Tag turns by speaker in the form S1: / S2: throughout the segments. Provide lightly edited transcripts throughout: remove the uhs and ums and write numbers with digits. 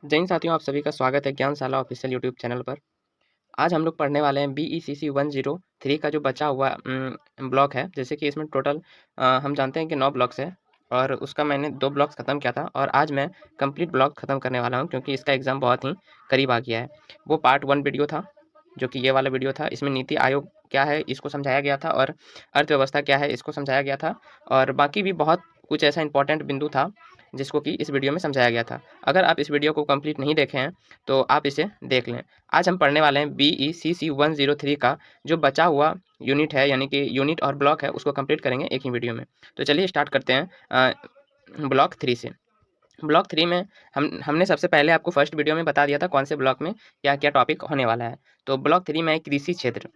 S1: जय हिंद साथियों, आप सभी का स्वागत है ज्ञानशाला ऑफिशियल यूट्यूब चैनल पर। आज हम लोग पढ़ने वाले हैं बीईसीसी 103 का जो बचा हुआ ब्लॉक है। जैसे कि इसमें टोटल हम जानते हैं कि 9 ब्लॉक्स है और उसका मैंने 2 ब्लॉक्स ख़त्म किया था और आज मैं कंप्लीट ब्लॉक ख़त्म करने वाला हूं क्योंकि इसका एग्ज़ाम बहुत ही करीब आ गया है। वो पार्ट 1 वीडियो था जो कि ये वाला वीडियो था। इसमें नीति आयोग क्या है इसको समझाया गया था और अर्थव्यवस्था क्या है इसको समझाया गया था और बाकी भी बहुत कुछ ऐसा इंपॉर्टेंट बिंदु था जिसको कि इस वीडियो में समझाया गया था। अगर आप इस वीडियो को कंप्लीट नहीं देखे हैं तो आप इसे देख लें। आज हम पढ़ने वाले हैं बीईसीसी 103 का जो बचा हुआ यूनिट है, यानी कि यूनिट और ब्लॉक है, उसको कंप्लीट करेंगे एक ही वीडियो में। तो चलिए स्टार्ट करते हैं ब्लॉक 3 से। ब्लॉक 3 में हमने सबसे पहले आपको फर्स्ट वीडियो में बता दिया था कौन से ब्लॉक में क्या-क्या टॉपिक होने वाला है। तो ब्लॉक 3 में है कृषि क्षेत्र।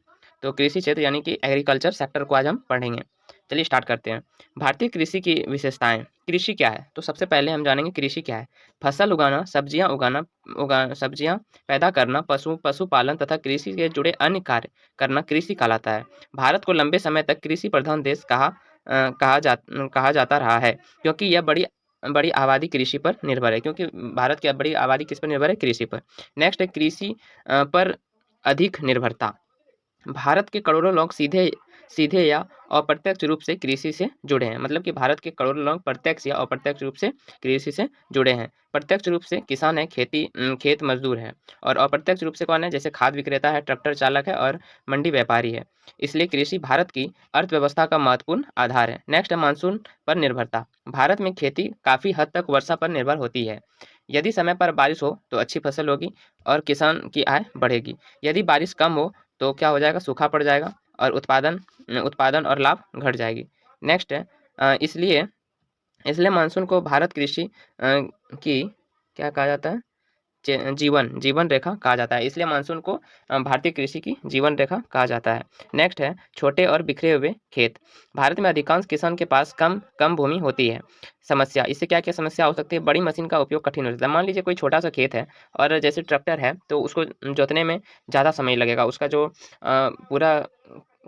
S1: तो कृषि क्षेत्र यानी कि एग्रीकल्चर सेक्टर को आज हम पढ़ेंगे। चलिए स्टार्ट करते हैं। भारतीय कृषि की विशेषताएँ। कृषि क्या है? तो सबसे पहले हम जानेंगे कृषि क्या है? फसल उगाना, सब्जियाँ पैदा करना, पशुपालन तथा कृषि से जुड़े अन्य कार्य करना कृषि कहलाता है। भारत को लंबे समय तक कृषि प्रधान देश कहा जाता रहा है क्योंकि यह बड़ी बड़ी आबादी कृषि पर निर्भर है, क्योंकि भारत की बड़ी आबादी किस पर निर्भर है? कृषि पर। नेक्स्ट है कृषि पर अधिक निर्भरता। भारत के करोड़ों लोग सीधे सीधे या अप्रत्यक्ष रूप से कृषि से जुड़े हैं। मतलब कि भारत के करोड़ों लोग प्रत्यक्ष या अप्रत्यक्ष रूप से कृषि से जुड़े हैं। प्रत्यक्ष रूप से किसान है, खेत मजदूर है और अप्रत्यक्ष रूप से कौन है? जैसे खाद विक्रेता है, ट्रैक्टर चालक है और मंडी व्यापारी है। इसलिए कृषि भारत की अर्थव्यवस्था का महत्वपूर्ण आधार है। नेक्स्ट है मानसून पर निर्भरता। भारत में खेती काफ़ी हद तक वर्षा पर निर्भर होती है। यदि समय पर बारिश हो तो अच्छी फसल होगी और किसान की आय बढ़ेगी। यदि बारिश कम हो तो क्या हो जाएगा? सूखा पड़ जाएगा और उत्पादन और लाभ घट जाएगी। नेक्स्ट है इसलिए इसलिए मानसून को भारत कृषि की क्या कहा जाता है? जीवन रेखा कहा जाता है। इसलिए मानसून को भारतीय कृषि की जीवन रेखा कहा जाता है। नेक्स्ट है छोटे और बिखरे हुए खेत। भारत में अधिकांश किसान के पास कम कम भूमि होती है। समस्या, इससे क्या-क्या समस्या हो सकती है? बड़ी मशीन का उपयोग कठिन हो जाता है। मान लीजिए कोई छोटा-सा खेत है और जैसे ट्रैक्टर है तो उसको जोतने में ज़्यादा समय लगेगा। उसका जो पूरा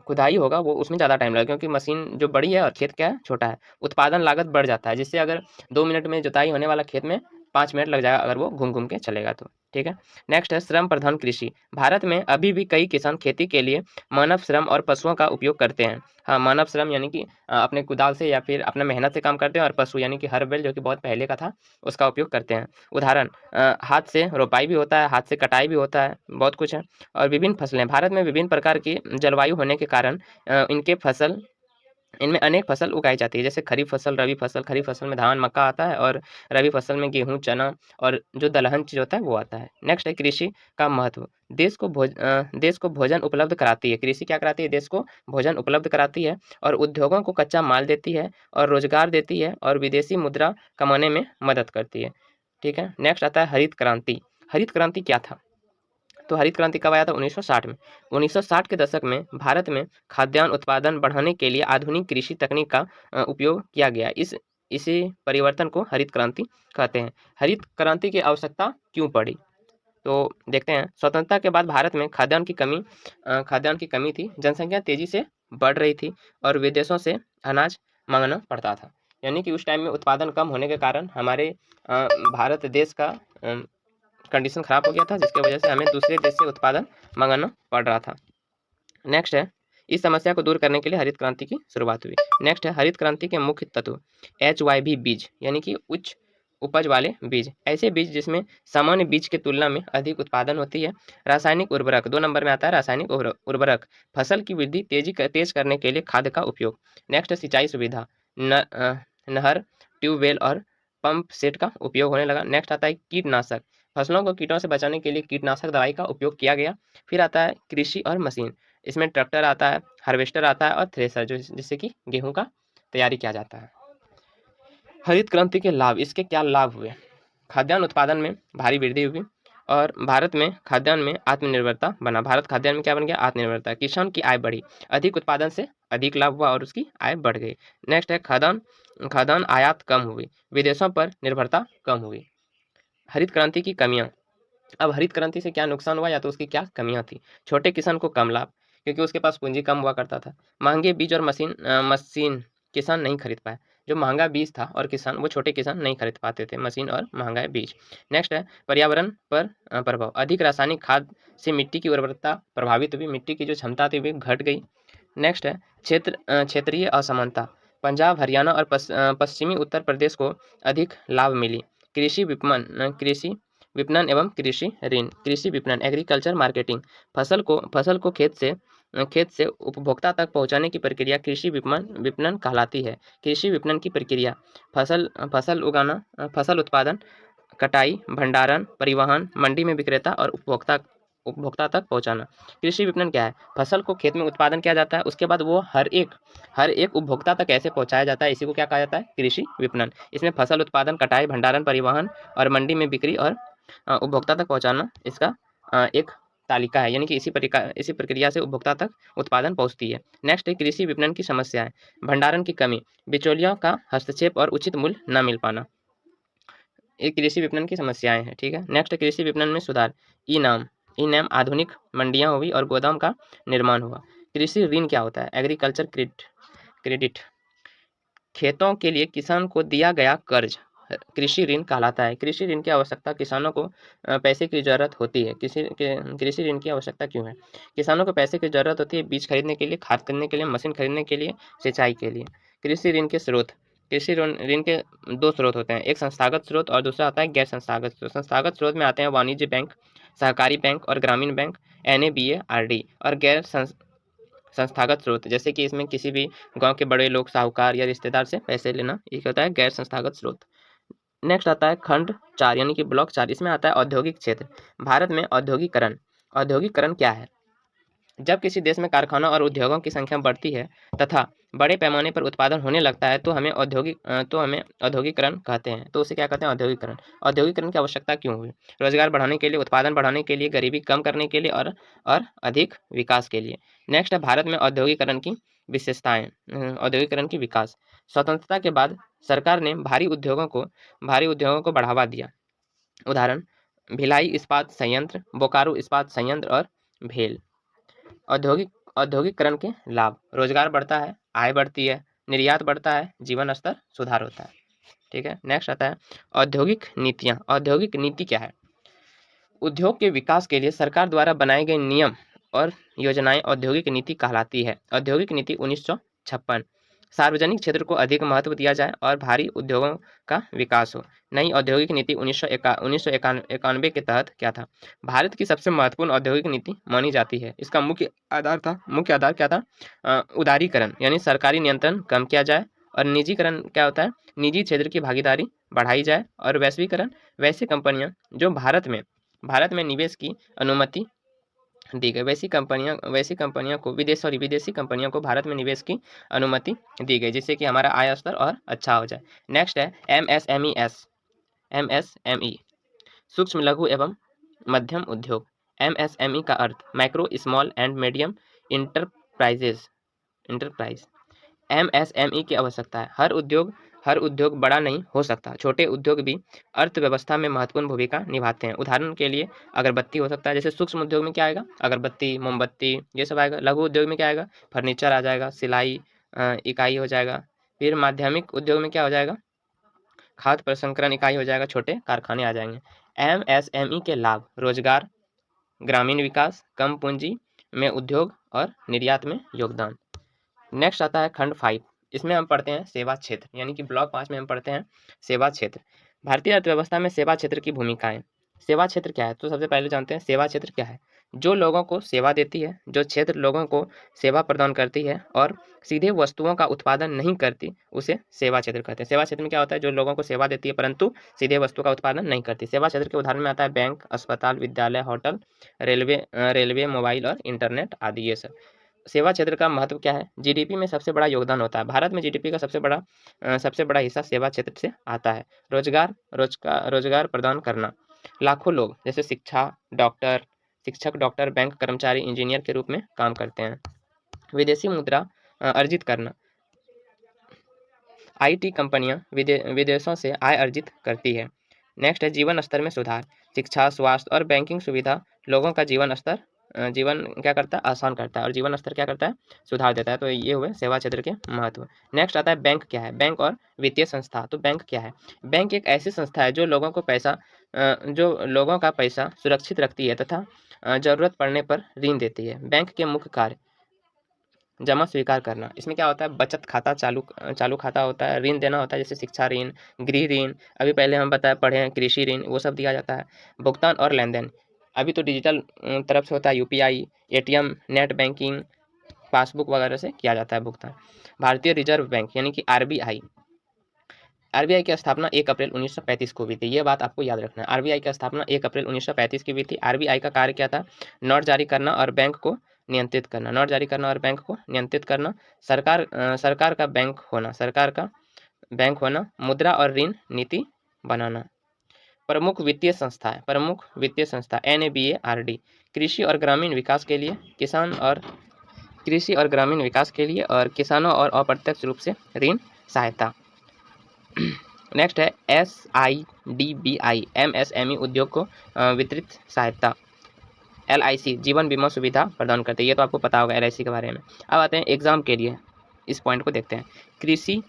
S1: खुदाई होगा वो उसमें ज़्यादा टाइम लगेगा, क्योंकि मशीन जो बड़ी है और खेत क्या है? छोटा है। उत्पादन लागत बढ़ जाता है, जिससे अगर 2 मिनट में जुताई होने वाला खेत में 5 मिनट लग जाएगा अगर वो घूम-घूम के चलेगा तो, ठीक है। नेक्स्ट है श्रम प्रधान कृषि। भारत में अभी भी कई किसान खेती के लिए मानव श्रम और पशुओं का उपयोग करते हैं। हाँ, मानव श्रम यानी कि अपने कुदाल से या फिर अपना मेहनत से काम करते हैं और पशु यानी कि हर बैल जो कि बहुत पहले का था, उसका उपयोग करते हैं। उदाहरण हाथ से रोपाई भी होता है, हाथ से कटाई भी होता है, बहुत कुछ है। और विभिन्न फसलें, भारत में विभिन्न प्रकार की जलवायु होने के कारण इनमें अनेक फसल उगाई जाती है, जैसे खरीफ फसल, रबी फसल। खरीफ फसल में धान, मक्का आता है और रबी फसल में गेहूँ, चना और जो दलहन चीज़ होता है वो आता है। नेक्स्ट है कृषि का महत्व। देश को भोजन उपलब्ध कराती है। कृषि क्या कराती है? देश को भोजन उपलब्ध कराती है और उद्योगों को कच्चा माल देती है और रोजगार देती है और विदेशी मुद्रा कमाने में मदद करती है। ठीक है। नेक्स्ट आता है हरित क्रांति। हरित क्रांति क्या था? तो हरित क्रांति कब आया था? 1960 में। 1960 के दशक में भारत में खाद्यान्न उत्पादन बढ़ाने के लिए आधुनिक कृषि तकनीक का उपयोग किया गया। इसी परिवर्तन को हरित क्रांति कहते हैं। हरित क्रांति की आवश्यकता क्यों पड़ी? तो देखते हैं। स्वतंत्रता के बाद भारत में खाद्यान्न की कमी थी। जनसंख्या तेजी से बढ़ रही थी और विदेशों से अनाज मंगाना पड़ता था। यानी कि उस टाइम में उत्पादन कम होने के कारण हमारे भारत देश का कंडीशन खराब हो गया था, जिसकी वजह से हमें दूसरे देश से उत्पादन मंगाना पड़ रहा था। नेक्स्ट है इस समस्या को दूर करने के लिए हरित क्रांति की शुरुआत हुई। नेक्स्ट है हरित क्रांति के मुख्य तत्व। HYV बीज यानी कि उच्च उपज वाले बीज, ऐसे बीज जिसमें सामान्य बीज की तुलना में अधिक उत्पादन होती है। रासायनिक उर्वरक, 2 नंबर में आता है रासायनिक उर्वरक। तेज करने के लिए खाद का उपयोग। नेक्स्ट है सिंचाई सुविधा। नहर, ट्यूबवेल और पंप सेट का उपयोग होने लगा। नेक्स्ट आता है कीटनाशक। फसलों को कीटों से बचाने के लिए कीटनाशक दवाई का उपयोग किया गया। फिर आता है कृषि और मशीन। इसमें ट्रैक्टर आता है, हार्वेस्टर आता है और थ्रेसर, जिससे कि गेहूं का तैयारी किया जाता है। हरित क्रांति के लाभ, इसके क्या लाभ हुए? खाद्यान्न उत्पादन में भारी वृद्धि हुई और भारत में खाद्यान्न में आत्मनिर्भरता बना। भारत खाद्यान्न में क्या बन गया? आत्मनिर्भरता। किसान की आय बढ़ी, अधिक उत्पादन से अधिक लाभ हुआ और उसकी आय बढ़ गई। नेक्स्ट है खाद्यान्न आयात कम हुई, विदेशों पर निर्भरता कम हुई। हरित क्रांति की कमियां। अब हरित क्रांति से क्या नुकसान हुआ या तो उसकी क्या कमियां थी? छोटे किसान को कम लाभ, क्योंकि उसके पास पूंजी कम हुआ करता था। महंगे बीज और मशीन किसान नहीं खरीद पाए। जो महंगा बीज था और किसान वो छोटे किसान नहीं खरीद पाते थे, मशीन और महंगा बीज। नेक्स्ट है पर्यावरण पर प्रभाव। अधिक रासायनिक खाद से मिट्टी की उर्वरता प्रभावित हुई, मिट्टी की जो क्षमता थी वो घट गई। नेक्स्ट है क्षेत्रीय असमानता। पंजाब, हरियाणा और पश्चिमी उत्तर प्रदेश को अधिक लाभ मिली। कृषि विपणन एवं कृषि ऋण। कृषि विपणन एग्रीकल्चर मार्केटिंग। फसल को खेत से उपभोक्ता तक पहुंचाने की प्रक्रिया कृषि विपणन कहलाती है। कृषि विपणन की प्रक्रिया फसल उत्पादन, कटाई, भंडारण, परिवहन, मंडी में विक्रेता और उपभोक्ता तक पहुंचाना। कृषि विपणन क्या है? फसल को खेत में उत्पादन किया जाता है, उसके बाद वो हर एक उपभोक्ता तक कैसे पहुंचाया जाता है, इसी को क्या कहा जाता है? कृषि विपणन। इसमें फसल उत्पादन, कटाई, भंडारण, परिवहन और मंडी में बिक्री और उपभोक्ता तक पहुंचाना इसका एक तालिका है, यानी कि इसी प्रक्रिया से उपभोक्ता तक उत्पादन पहुंचती है। नेक्स्ट है कृषि विपणन की समस्याएं। भंडारण की कमी, बिचौलियों का हस्तक्षेप और उचित मूल्य न मिल पाना, ये कृषि विपणन की समस्याएं हैं। ठीक है, नेक्स्ट कृषि विपणन में सुधार। ई नाम आधुनिक मंडियां हुई और गोदाम का निर्माण हुआ। कृषि ऋण क्या होता है? एग्रीकल्चर क्रेडिट, खेतों के लिए किसान को दिया गया कर्ज कृषि ऋण कहलाता है। कृषि ऋण की आवश्यकता किसानों को पैसे की जरूरत होती है। कृषि ऋण की आवश्यकता क्यों है? किसानों को पैसे की जरूरत होती है बीज खरीदने के लिए, खाद खरीदने के लिए, मशीन खरीदने के लिए, सिंचाई के लिए। कृषि ऋण के स्रोत। कृषि ऋण के दो स्रोत होते हैं, एक संस्थागत स्रोत और दूसरा आता है गैर संस्थागत स्रोत। संस्थागत स्रोत में आते हैं वाणिज्य बैंक, सहकारी बैंक और ग्रामीण बैंक, NABA, RD। और गैर संस्थागत स्रोत, जैसे कि इसमें किसी भी गांव के बड़े लोग, साहूकार या रिश्तेदार से पैसे लेना, ये होता है गैर संस्थागत स्रोत। नेक्स्ट आता है खंड 4 यानी कि ब्लॉक 4। इसमें आता है औद्योगिक क्षेत्र। भारत में औद्योगिकरण। औद्योगिकरण क्या है? जब किसी देश में कारखानों और उद्योगों की संख्या बढ़ती है तथा बड़े पैमाने पर उत्पादन होने लगता है तो हमें औद्योगिकरण कहते हैं। तो उसे क्या कहते हैं? औद्योगिकरण। औद्योगिकरण की आवश्यकता क्यों हुई? रोजगार बढ़ाने के लिए, उत्पादन बढ़ाने के लिए, गरीबी कम करने के लिए और अधिक विकास के लिए। नेक्स्ट है भारत में औद्योगिकरण की विशेषताएं। औद्योगिकरण की विकास। स्वतंत्रता के बाद सरकार ने भारी उद्योगों को बढ़ावा दिया। उदाहरण भिलाई इस्पात संयंत्र, बोकारो इस्पात संयंत्र और भेल। औद्योगिकरण के लाभ। रोजगार बढ़ता है, आय बढ़ती है, निर्यात बढ़ता है, जीवन स्तर सुधार होता है। ठीक है, नेक्स्ट आता है औद्योगिक नीतियां। औद्योगिक नीति क्या है? उद्योग के विकास के लिए सरकार द्वारा बनाए गए नियम और योजनाएं औद्योगिक नीति कहलाती है। औद्योगिक नीति 1956। सार्वजनिक क्षेत्र को अधिक महत्व दिया जाए और भारी उद्योगों का विकास हो। नई औद्योगिक नीति 1991 के तहत क्या था? भारत की सबसे महत्वपूर्ण औद्योगिक नीति मानी जाती है। इसका मुख्य आधार क्या था? उदारीकरण, यानी सरकारी नियंत्रण कम किया जाए। और निजीकरण क्या होता है? निजी क्षेत्र की भागीदारी बढ़ाई जाए। और वैश्वीकरण, वैसी कंपनियां जो भारत में निवेश की अनुमति दी गई। वैसी कंपनियों को विदेशी कंपनियों को भारत में निवेश की अनुमति दी गई, जिससे कि हमारा आय स्तर और अच्छा हो जाए। नेक्स्ट है MSME, सूक्ष्म लघु एवं मध्यम उद्योग। MSME का अर्थ micro small and medium enterprise. MSME की आवश्यकता है। हर उद्योग बड़ा नहीं हो सकता। छोटे उद्योग भी अर्थव्यवस्था में महत्वपूर्ण भूमिका निभाते हैं। उदाहरण के लिए अगरबत्ती हो सकता है। जैसे सूक्ष्म उद्योग में क्या आएगा? अगरबत्ती, मोमबत्ती, ये सब आएगा। लघु उद्योग में क्या आएगा? फर्नीचर आ जाएगा, सिलाई इकाई हो जाएगा। फिर माध्यमिक उद्योग में क्या हो जाएगा? खाद्य प्रसंस्करण इकाई हो जाएगा, छोटे कारखाने आ जाएंगे। MSME के लाभ। रोजगार, ग्रामीण विकास, कम पूंजी में उद्योग और निर्यात में योगदान। नेक्स्ट आता है खंड 5। इसमें हम पढ़ते हैं सेवा क्षेत्र, यानी कि ब्लॉक 5 में हम पढ़ते हैं सेवा क्षेत्र। भारतीय अर्थव्यवस्था में सेवा क्षेत्र की भूमिकाएं। सेवा क्षेत्र क्या है? तो सबसे पहले जानते हैं सेवा क्षेत्र क्या है। जो लोगों को सेवा देती है, जो क्षेत्र लोगों को सेवा प्रदान करती है और सीधे वस्तुओं का उत्पादन नहीं करती, उसे सेवा क्षेत्र कहते हैं। सेवा क्षेत्र में क्या होता है? जो लोगों को सेवा देती है परंतु सीधे वस्तु का उत्पादन नहीं करती। सेवा क्षेत्र के उदाहरण में आता है बैंक, अस्पताल, विद्यालय, होटल, रेलवे, मोबाइल और इंटरनेट आदि। ये सब सेवा क्षेत्र का महत्व क्या है? जीडीपी में सबसे बड़ा योगदान होता है। भारत में जीडीपी का सबसे बड़ा हिस्सा सेवा क्षेत्र से आता है। रोजगार प्रदान करना। लाखों लोग जैसे शिक्षक, डॉक्टर, बैंक कर्मचारी, इंजीनियर के रूप में काम करते हैं। विदेशी मुद्रा अर्जित करना। IT कंपनियां विदेशों से आय अर्जित करती है। नेक्स्ट है जीवन स्तर में सुधार। शिक्षा, स्वास्थ्य और बैंकिंग सुविधा लोगों का जीवन स्तर जीवन क्या करता है, आसान करता है, और जीवन स्तर क्या करता है, सुधार देता है। तो ये हुए सेवा क्षेत्र के महत्व। नेक्स्ट आता है बैंक क्या है, बैंक और वित्तीय संस्था। तो बैंक क्या है, बैंक एक ऐसी संस्था है जो लोगों को जो लोगों का पैसा सुरक्षित रखती है तथा जरूरत पड़ने पर ऋण देती है। बैंक के मुख्य कार्य जमा स्वीकार करना, इसमें क्या होता है, बचत खाता, चालू खाता होता है, ऋण देना होता है, जैसे शिक्षा ऋण, गृह ऋण, अभी पहले हम पढ़े हैं कृषि ऋण, वो सब दिया जाता है। भुगतान और लेन देन, अभी तो डिजिटल तरफ से होता है, UPI, ATM, net banking, passbook वगैरह से किया जाता है भुगतान। भारतीय रिजर्व बैंक यानी कि आरबीआई, आरबीआई की स्थापना 1 अप्रैल 1935 को हुई थी, ये बात आपको याद रखना है। आरबीआई की स्थापना 1 अप्रैल 1935 की हुई थी। आरबीआई का कार्य क्या था, नोट जारी करना और बैंक को नियंत्रित करना, नोट जारी करना और बैंक को नियंत्रित करना, सरकार का बैंक होना, मुद्रा और ऋण नीति बनाना। प्रमुख वित्तीय संस्था NABARD, कृषि और ग्रामीण विकास के लिए, और किसानों और अप्रत्यक्ष रूप से ऋण सहायता। नेक्स्ट है SIDBI, MSME उद्योग को वितरित सहायता। LIC जीवन बीमा सुविधा प्रदान करती है, ये तो आपको पता होगा LIC के बारे में। अब आते हैं एग्जाम के लिए, इस पॉइंट को देखते हैं। कृषि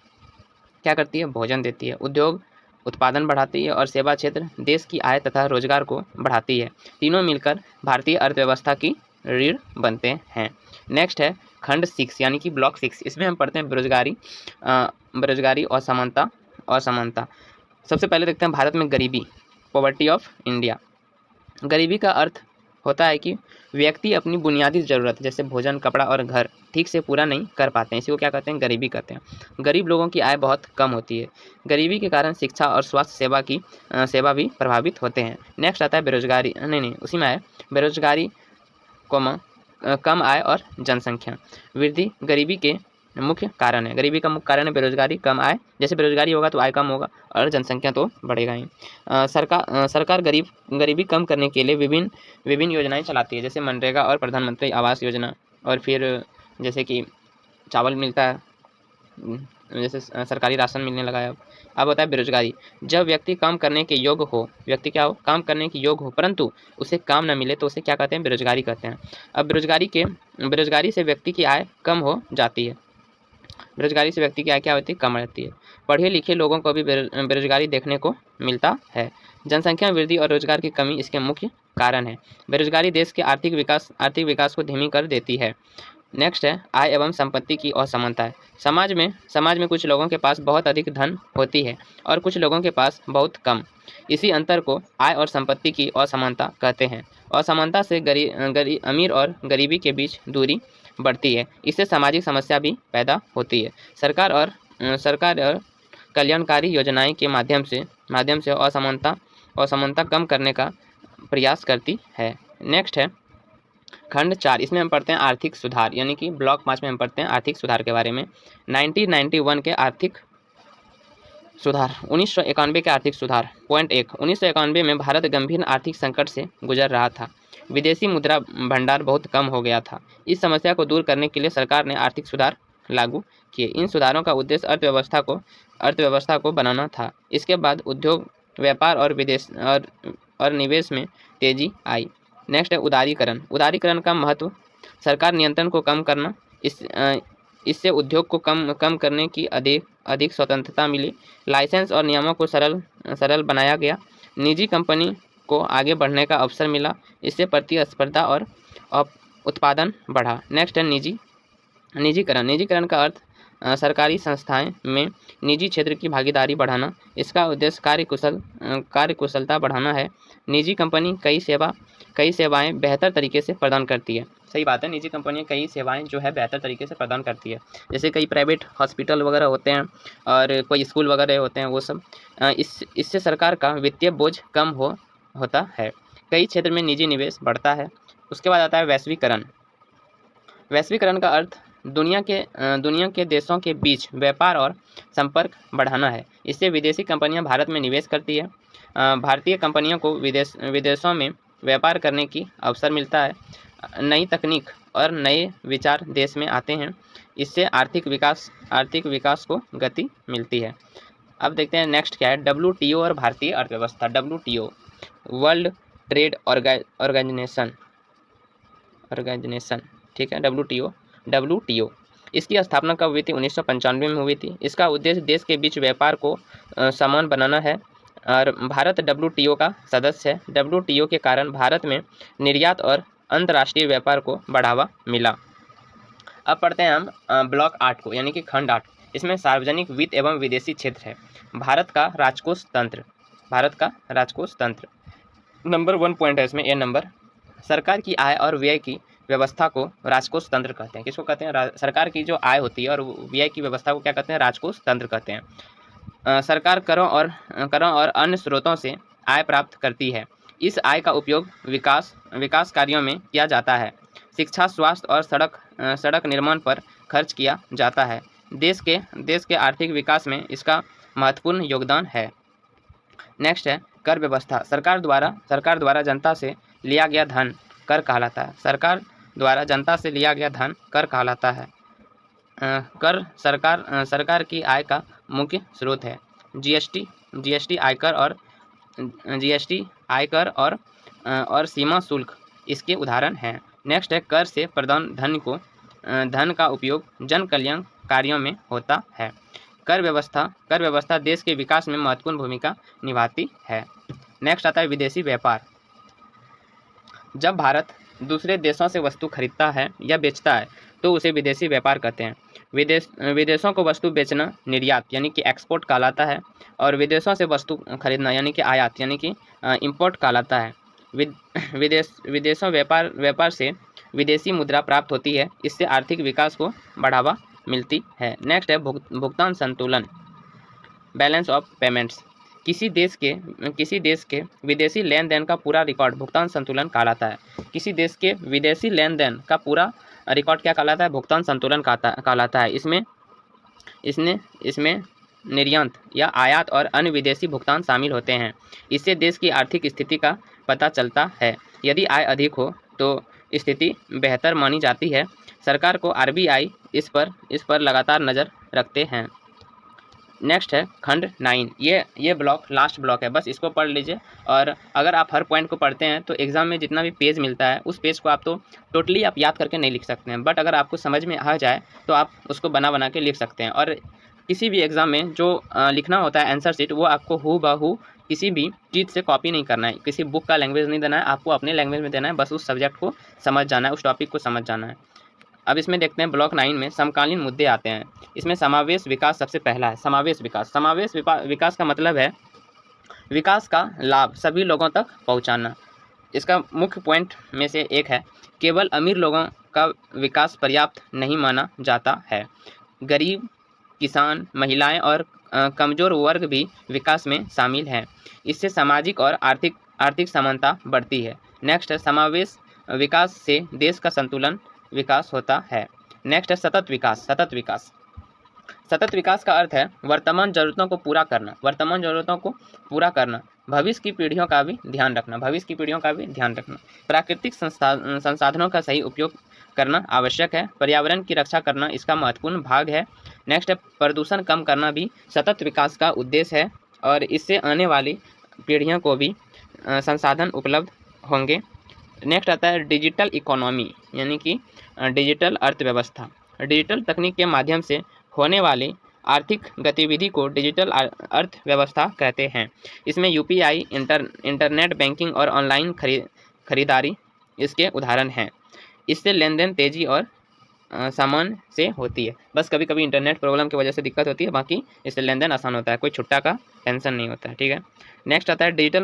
S1: क्या करती है, भोजन देती है। उद्योग उत्पादन बढ़ाती है, और सेवा क्षेत्र देश की आय तथा रोजगार को बढ़ाती है। तीनों मिलकर भारतीय अर्थव्यवस्था की रीढ़ बनते हैं। नेक्स्ट है खंड 6 यानी कि ब्लॉक 6, इसमें हम पढ़ते हैं बेरोजगारी और असमानता। सबसे पहले देखते हैं भारत में गरीबी, पॉवर्टी ऑफ इंडिया। गरीबी का अर्थ होता है कि व्यक्ति अपनी बुनियादी ज़रूरत जैसे भोजन, कपड़ा और घर ठीक से पूरा नहीं कर पाते हैं, इसी को क्या कहते हैं, गरीबी कहते हैं। गरीब लोगों की आय बहुत कम होती है। गरीबी के कारण शिक्षा और स्वास्थ्य सेवा भी प्रभावित होते हैं। नेक्स्ट आता है बेरोजगारी, नहीं उसी में है बेरोजगारी, कम आय और जनसंख्या वृद्धि गरीबी के मुख्य कारण है। गरीबी का मुख्य कारण है बेरोजगारी, कम आय, जैसे बेरोजगारी होगा तो आय कम होगा और जनसंख्या तो बढ़ेगा ही। सरकार गरीबी कम करने के लिए विभिन्न योजनाएं चलाती है, जैसे मनरेगा और प्रधानमंत्री आवास योजना, और फिर जैसे कि चावल मिलता है, जैसे सरकारी राशन मिलने लगा है। अब होता है बेरोजगारी, जब व्यक्ति काम करने के योग्य हो, काम करने के योग्य हो परंतु उसे काम न मिले तो उसे क्या कहते हैं, बेरोजगारी कहते हैं। अब बेरोजगारी से व्यक्ति की आय कम हो जाती है। बेरोजगारी से व्यक्ति की आय क्या होती है, कम रहती है। पढ़े लिखे लोगों को भी बेरोजगारी देखने को मिलता है। जनसंख्या वृद्धि और रोजगार की कमी इसके मुख्य कारण है। बेरोजगारी देश के आर्थिक विकास को धीमी कर देती है। नेक्स्ट है आय एवं संपत्ति की असमानता है। समाज में कुछ लोगों के पास बहुत अधिक धन होती है और कुछ लोगों के पास बहुत कम। इसी अंतर को आय और संपत्ति की असमानता कहते हैं। असमानता से अमीर और गरीबी के बीच दूरी बढ़ती है। इससे सामाजिक समस्या भी पैदा होती है। सरकार और कल्याणकारी योजनाएं के माध्यम से असमानता कम करने का प्रयास करती है। नेक्स्ट है खंड 4, इसमें हम पढ़ते हैं आर्थिक सुधार, यानी कि ब्लॉक 5 में हम पढ़ते हैं आर्थिक सुधार के बारे में। 1991 के आर्थिक सुधार, 1991 के आर्थिक सुधार। पॉइंट 1, 1991 में भारत गंभीर आर्थिक संकट से गुजर रहा था। विदेशी मुद्रा भंडार बहुत कम हो गया था। इस समस्या को दूर करने के लिए सरकार ने आर्थिक सुधार लागू किए। इन सुधारों का उद्देश्य अर्थव्यवस्था को बनाना था। इसके बाद उद्योग, व्यापार और निवेश में तेजी आई। नेक्स्ट है उदारीकरण का महत्व, सरकार नियंत्रण को कम करना, इससे उद्योग को कम करने की अधिक स्वतंत्रता मिली। लाइसेंस और नियमों को सरल बनाया गया। निजी कंपनी को आगे बढ़ने का अवसर मिला। इससे प्रतिस्पर्धा और उत्पादन बढ़ा। नेक्स्ट है निजीकरण का अर्थ सरकारी संस्थाएं में निजी क्षेत्र की भागीदारी बढ़ाना। इसका उद्देश्य कार्यकुशलता बढ़ाना है। निजी कंपनी कई सेवाएं बेहतर तरीके से प्रदान करती है। सही बात है, निजी कंपनियां कई सेवाएं जो है बेहतर तरीके से प्रदान करती है। जैसे कई प्राइवेट हॉस्पिटल वगैरह होते हैं और कोई स्कूल वगैरह होते हैं, वो सब इससे सरकार का वित्तीय बोझ कम होता है। कई क्षेत्र में निजी निवेश बढ़ता है। उसके बाद आता है वैश्वीकरण का अर्थ दुनिया के देशों के बीच व्यापार और संपर्क बढ़ाना है। इससे विदेशी कंपनियां भारत में निवेश करती है। भारतीय कंपनियों को विदेशों में व्यापार करने की अवसर मिलता है। नई तकनीक और नए विचार देश में आते हैं। इससे आर्थिक विकास को गति मिलती है। अब देखते हैं नेक्स्ट क्या है, WTO और भारतीय अर्थव्यवस्था। WTO world trade organization organization, ठीक है, WTO। इसकी स्थापना कब हुई थी? 1995 में हुई थी। इसका उद्देश्य देश के बीच व्यापार को समान बनाना है और भारत WTO का सदस्य है। WTO के कारण भारत में निर्यात और अंतर्राष्ट्रीय व्यापार को बढ़ावा मिला। अब पढ़ते हैं हम ब्लॉक 8 को, यानी कि खंड 8। इसमें सार्वजनिक वित्त एवं विदेशी क्षेत्र है। भारत का राजकोष तंत्र। नंबर 1 पॉइंट है इसमें, ए नंबर। सरकार की आय और व्यय की व्यवस्था को राजकोष तंत्र कहते हैं। किसको कहते हैं? सरकार की जो आय होती है और व्यय की व्यवस्था को क्या कहते हैं? राजकोष तंत्र कहते हैं। सरकार करों और अन्य स्रोतों से आय प्राप्त करती है। इस आय का उपयोग विकास कार्यों में किया जाता है। शिक्षा, स्वास्थ्य और सड़क निर्माण पर खर्च किया जाता है। देश के आर्थिक विकास में इसका महत्वपूर्ण योगदान है। नेक्स्ट है कर व्यवस्था। सरकार द्वारा जनता से लिया गया धन कर कहलाता है। सरकार द्वारा जनता से लिया गया धन कर कहलाता है। कर सरकार की आय का मुख्य स्रोत है। जीएसटी आयकर और सीमा शुल्क इसके उदाहरण हैं। नेक्स्ट है कर से प्रदान धन का उपयोग जन कल्याण कार्यों में होता है। कर व्यवस्था देश के विकास में महत्वपूर्ण भूमिका निभाती है। नेक्स्ट आता है विदेशी व्यापार। जब भारत दूसरे देशों से वस्तु खरीदता है या बेचता है तो उसे विदेशी व्यापार कहते हैं। विदेशों को वस्तु बेचना निर्यात यानी कि एक्सपोर्ट कहलाता है और विदेशों से वस्तु खरीदना यानी कि आयात यानी कि इंपोर्ट कहलाता है। विदेशों व्यापार से विदेशी मुद्रा प्राप्त होती है। इससे आर्थिक विकास को बढ़ावा मिलती है। नेक्स्ट है भुगतान संतुलन, बैलेंस ऑफ पेमेंट्स। किसी देश के विदेशी लेन देन का पूरा रिकॉर्ड भुगतान संतुलन कहलाता है। किसी देश के विदेशी लेन देन का पूरा रिकॉर्ड क्या कहलाता है? भुगतान संतुलन कहलाता है। इसमें निर्यात या आयात और अन्य विदेशी भुगतान शामिल होते हैं। इससे देश की आर्थिक स्थिति का पता चलता है। यदि आय अधिक हो तो स्थिति बेहतर मानी जाती है। सरकार को RBI इस पर लगातार नज़र रखते हैं। नेक्स्ट है खंड 9। ये ब्लॉक लास्ट ब्लॉक है, बस इसको पढ़ लीजिए। और अगर आप हर पॉइंट को पढ़ते हैं तो एग्जाम में जितना भी पेज मिलता है उस पेज को आप तो टोटली आप याद करके नहीं लिख सकते हैं, बट अगर आपको समझ में आ जाए तो आप उसको बना के लिख सकते हैं। और किसी भी एग्ज़ाम में जो लिखना होता है आंसर शीट, वो आपको हूबहू किसी भी चीज़ से कॉपी नहीं करना है, किसी बुक का लैंग्वेज नहीं देना है, आपको अपने लैंग्वेज में देना है। बस उस सब्जेक्ट को समझ जाना है, उस टॉपिक को समझ जाना है। अब इसमें देखते हैं ब्लॉक 9 में समकालीन मुद्दे आते हैं। इसमें समावेश विकास सबसे पहला है। समावेश विकास का मतलब है विकास का लाभ सभी लोगों तक पहुंचाना। इसका मुख्य पॉइंट में से एक है केवल अमीर लोगों का विकास पर्याप्त नहीं माना जाता है। गरीब, किसान, महिलाएं और कमज़ोर वर्ग भी विकास में शामिल हैं। इससे सामाजिक और आर्थिक समानता बढ़ती है। नेक्स्ट है समावेश विकास से देश का संतुलन विकास होता है। नेक्स्ट है सतत विकास का अर्थ है वर्तमान ज़रूरतों को पूरा करना, भविष्य की पीढ़ियों का भी ध्यान रखना। प्राकृतिक संसाधनों का सही उपयोग करना आवश्यक है। पर्यावरण की रक्षा करना इसका महत्वपूर्ण भाग है। नेक्स्ट है प्रदूषण कम करना भी सतत विकास का उद्देश्य है और इससे आने वाली पीढ़ियों को भी संसाधन उपलब्ध होंगे। नेक्स्ट आता है डिजिटल इकोनॉमी यानी कि डिजिटल अर्थव्यवस्था। डिजिटल तकनीक के माध्यम से होने वाली आर्थिक गतिविधि को डिजिटल अर्थव्यवस्था कहते हैं। इसमें UPI, इंटरनेट बैंकिंग और ऑनलाइन खरीदारी इसके उदाहरण हैं। इससे लेन देन तेजी और सामान से होती है। बस कभी कभी इंटरनेट प्रॉब्लम की वजह से दिक्कत होती है, बाकी इससे लेन देन आसान होता है, कोई छुट्टा का टेंशन नहीं होता है। ठीक है। नेक्स्ट आता है डिजिटल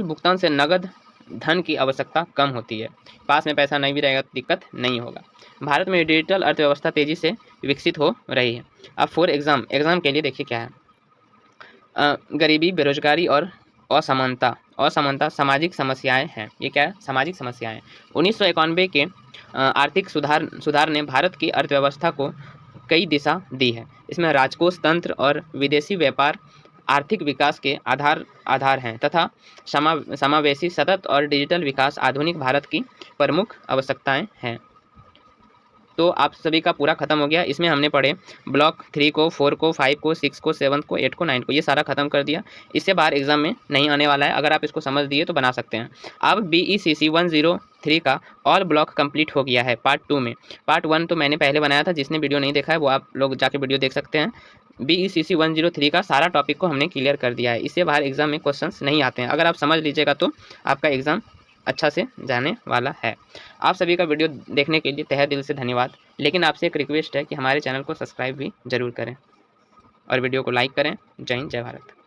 S1: भुगतान से नगद धन की आवश्यकता कम होती है। पास में पैसा नहीं भी रहेगा तो दिक्कत नहीं होगा। भारत में डिजिटल अर्थव्यवस्था तेजी से विकसित हो रही है। अब फॉर एग्जाम के लिए देखिए क्या है। गरीबी, बेरोजगारी और असमानता सामाजिक समस्याएं हैं। ये क्या है? सामाजिक समस्याएं। 1991 के आर्थिक सुधार ने भारत की अर्थव्यवस्था को कई दिशा दी है। इसमें राजकोष तंत्र और विदेशी व्यापार आर्थिक विकास के आधार हैं तथा समावेशी, सतत और डिजिटल विकास आधुनिक भारत की प्रमुख आवश्यकताएं हैं। तो आप सभी का पूरा खत्म हो गया। इसमें हमने पढ़े ब्लॉक 3 को, 4 को, 5 को, 6 को, 7 को, 8 को, 9 को, ये सारा खत्म कर दिया। इससे बाहर एग्जाम में नहीं आने वाला है। अगर आप इसको समझ दिए तो बना सकते हैं। अब BECC 103 का ऑल ब्लॉक कंप्लीट हो गया है पार्ट 2 में। पार्ट 1 तो मैंने पहले बनाया था, जिसने वीडियो नहीं देखा है वो आप लोग जाके वीडियो देख सकते हैं। BECC 103 का सारा टॉपिक को हमने क्लियर कर दिया है। इससे बाहर एग्जाम में क्वेश्चंस नहीं आते हैं। अगर आप समझ लीजिएगा तो आपका एग्जाम अच्छा से जाने वाला है। आप सभी का वीडियो देखने के लिए तहे दिल से धन्यवाद। लेकिन आपसे एक रिक्वेस्ट है कि हमारे चैनल को सब्सक्राइब भी जरूर करें और वीडियो को लाइक करें। जय हिंद, जय भारत।